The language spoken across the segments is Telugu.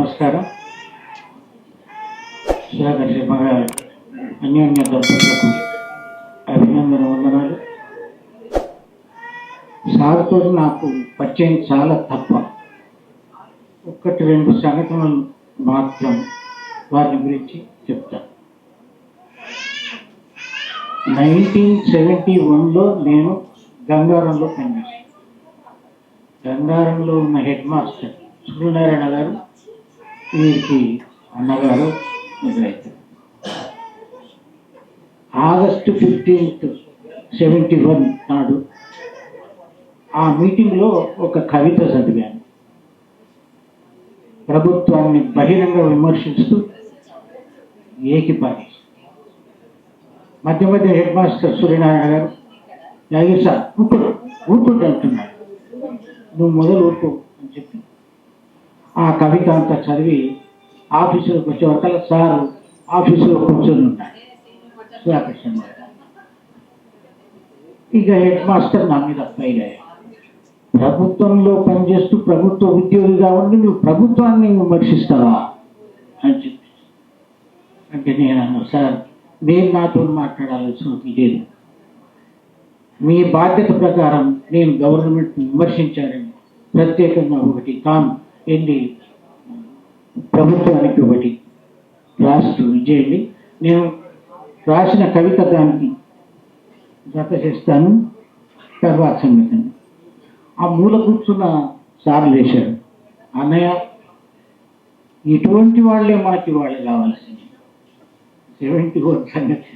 నమస్కారం. సుధాకర్ శర్మ గారు అన్యోన్య దంపతులకు అభినందన వందనాలు. సార్తో నాకు పరిచయం చాలా తక్కువ, ఒకటి రెండు సంఘటనలు మాత్రం వారి గురించి చెప్తాను. 1971లో నేను గంగారంలో పనిచేశాను. గంగారంలో ఉన్న హెడ్ మాస్టర్ సూర్యనారాయణ గారు వీరికి అన్నగారు ఎదురైతే ఆగస్టు 15, 71 నాడు ఆ మీటింగ్లో ఒక కవిత చదివాను. ప్రభుత్వాన్ని బహిరంగ విమర్శిస్తూ ఏకిపాటి మధ్య మధ్య హెడ్ మాస్టర్ సూర్యనారాయణ గారు యాగి సార్ ఊరుకుంటూ అంటున్నాడు, నువ్వు మొదలు ఊరుకో అని చెప్పి ఆ కవిత అంతా చదివి ఆఫీసులోకి వచ్చే వరకు సార్ ఆఫీసులో కూర్చొని ఉన్నాడు సుధాకర్ శర్మ. ఇక హెడ్ మాస్టర్ నా మీద ఫైల్ అయ్యాడు. ప్రభుత్వంలో పనిచేస్తూ ప్రభుత్వ ఉద్యోగిగా ఉండి నువ్వు ప్రభుత్వాన్ని విమర్శిస్తావా అని చెప్పి అంటే నేను అన్నాను, సార్ మీరు నాతో మాట్లాడాల్సినది లేదు. మీ బాధ్యత ప్రకారం నేను గవర్నమెంట్ని విమర్శించాలని ప్రత్యేకంగా ఒకటి ఏంటి ప్రభుత్వానికి ఒకటి రాస్తూ ఇచ్చేయండి, నేను రాసిన కవిత దానికి జత చేస్తాను, తర్వాత సంగతి. ఆ మూల కూర్చున్న సార్ లేచాడు, అన్నయ్య ఇటువంటి వాళ్ళే మనకి వాళ్ళు కావాల్సింది, 71 సంగతి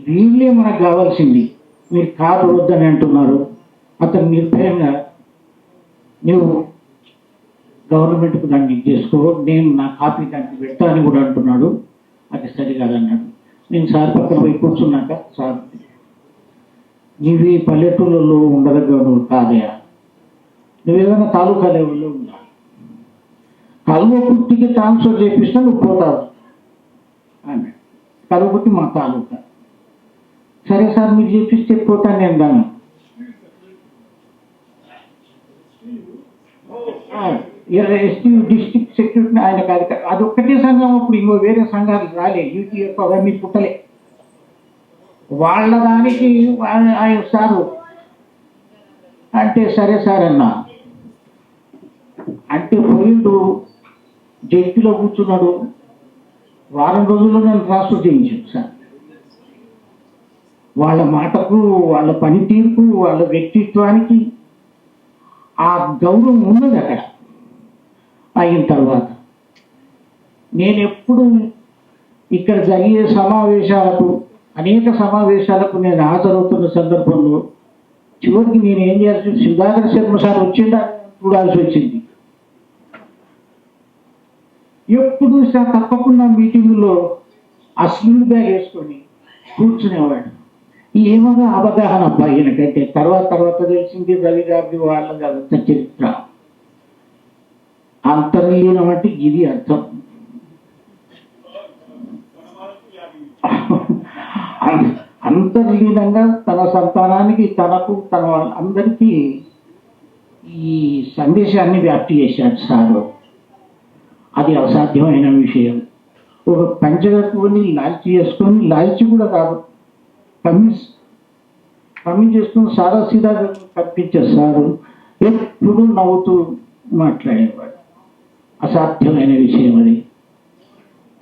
వీళ్ళే మనకు కావాల్సింది. మీరు కాదు వద్దని అంటున్నారు, అతను నిర్భయంగా నువ్వు గవర్నమెంట్కు దాన్ని చేసుకో, నేను నా కాపీ దానికి పెడతా అని కూడా అంటున్నాడు, అది సరికాదన్నాడు. నేను సార్ పక్కన పోయి కూర్చున్నాక సార్ నీవి పల్లెటూళ్ళలో ఉండదగ్గ నువ్వు కాదయా, నువ్వేదైనా తాలూకా లెవెల్లో ఉన్నావు, కల్వకుర్తికి ట్రాన్స్ఫర్ చేపిస్తా నువ్వు పోతావు అన్నాడు. కల్వకుర్తి మా తాలూకా. సరే సార్ మీరు చేపిస్తే పోతాను నేను దాన్ని. ఎస్టీ డిస్ట్రిక్ట్ సెక్రటరీ ఆయన కాదు, అది ఒక్కటే సంఘం. అప్పుడు ఇంకో వేరే సంఘాలు రాలే, యూటీఎఫ్ అవన్నీ పుట్టలే. వాళ్ళ దానికి ఆయన సారు అంటే సరే సార్ అన్నా అంటే పోయిండు, జడ్జిలో కూర్చున్నాడు. వారం రోజుల్లో నన్ను ట్రాన్స్ఫర్ చేయించాడు సార్. వాళ్ళ మాటకు, వాళ్ళ పనితీరుకు, వాళ్ళ వ్యక్తిత్వానికి ఆ గౌరవం ఉన్నది అక్కడ. అయిన తర్వాత నేను ఎప్పుడు ఇక్కడ జరిగే సమావేశాలకు, అనేక సమావేశాలకు నేను హాజరవుతున్న సందర్భంలో చివరికి నేను ఏం చేయాల్సి, సుధాకర్ శర్మ సార్ వచ్చిందా చూడాల్సి వచ్చింది. ఎప్పుడు సార్ తప్పకుండా మీటింగులో ఆ స్లీవ్ బ్యాగ్ వేసుకొని కూర్చునేవాడు. ఏమగా అవగాహన అబ్బాయినకంటే తర్వాత తెలిసింది రవి గారి వాళ్ళ చరిత్ర. అంతర్లీనం అంటే ఇది అర్థం. అంతర్లీనంగా తన సంతానానికి, తనకు, తన అందరికీ ఈ సందేశాన్ని వ్యాప్తి చేశాడు సారు. అది అసాధ్యమైన విషయం. ఒక పంచగట్టుకొని లాల్చి చేసుకొని, లాల్చి కూడా కాదు, కమ్మి చేసుకుని సాదా సీదా కనిపించేస్తారు. ఎప్పుడు నవ్వుతూ మాట్లాడేవాడు. అసాధ్యమైన విషయం అది.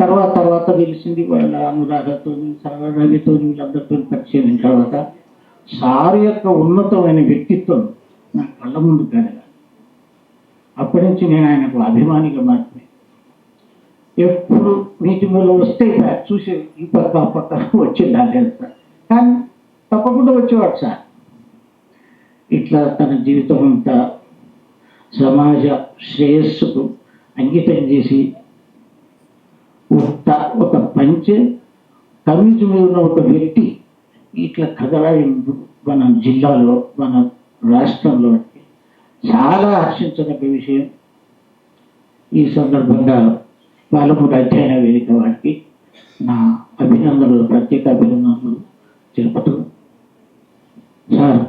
తర్వాత తెలిసింది వాళ్ళ అనురాధతో, రవితో, వీళ్ళందరితో పరిచయం తర్వాత సారు యొక్క ఉన్నతమైన వ్యక్తిత్వం నా కళ్ళ ముందు కలగా. అప్పటి నుంచి నేను ఆయనకు అభిమానిగా మారిపోయాను. ఎప్పుడు మీటింగ్లో వస్తే చూసి ఈ పక్క వచ్చిందా తెలుస్తా, కానీ తప్పకుండా వచ్చేవాడు సార్. ఇట్లా తన జీవితం అంతా సమాజ శ్రేయస్సుకు అంకితం చేసి ఒక కమ్యూనిటీ మీద ఉన్న ఒక వ్యక్తి ఇట్లా కదలాడిండు మన జిల్లాలో, మన రాష్ట్రంలో. చాలా హర్షించదగ్గ విషయం. ఈ సందర్భంగా పాలమూరు అధ్యయన వేదిక వారికి నా అభినందనలు, ప్రత్యేక అభినందనలు తెలుపుతూ సార్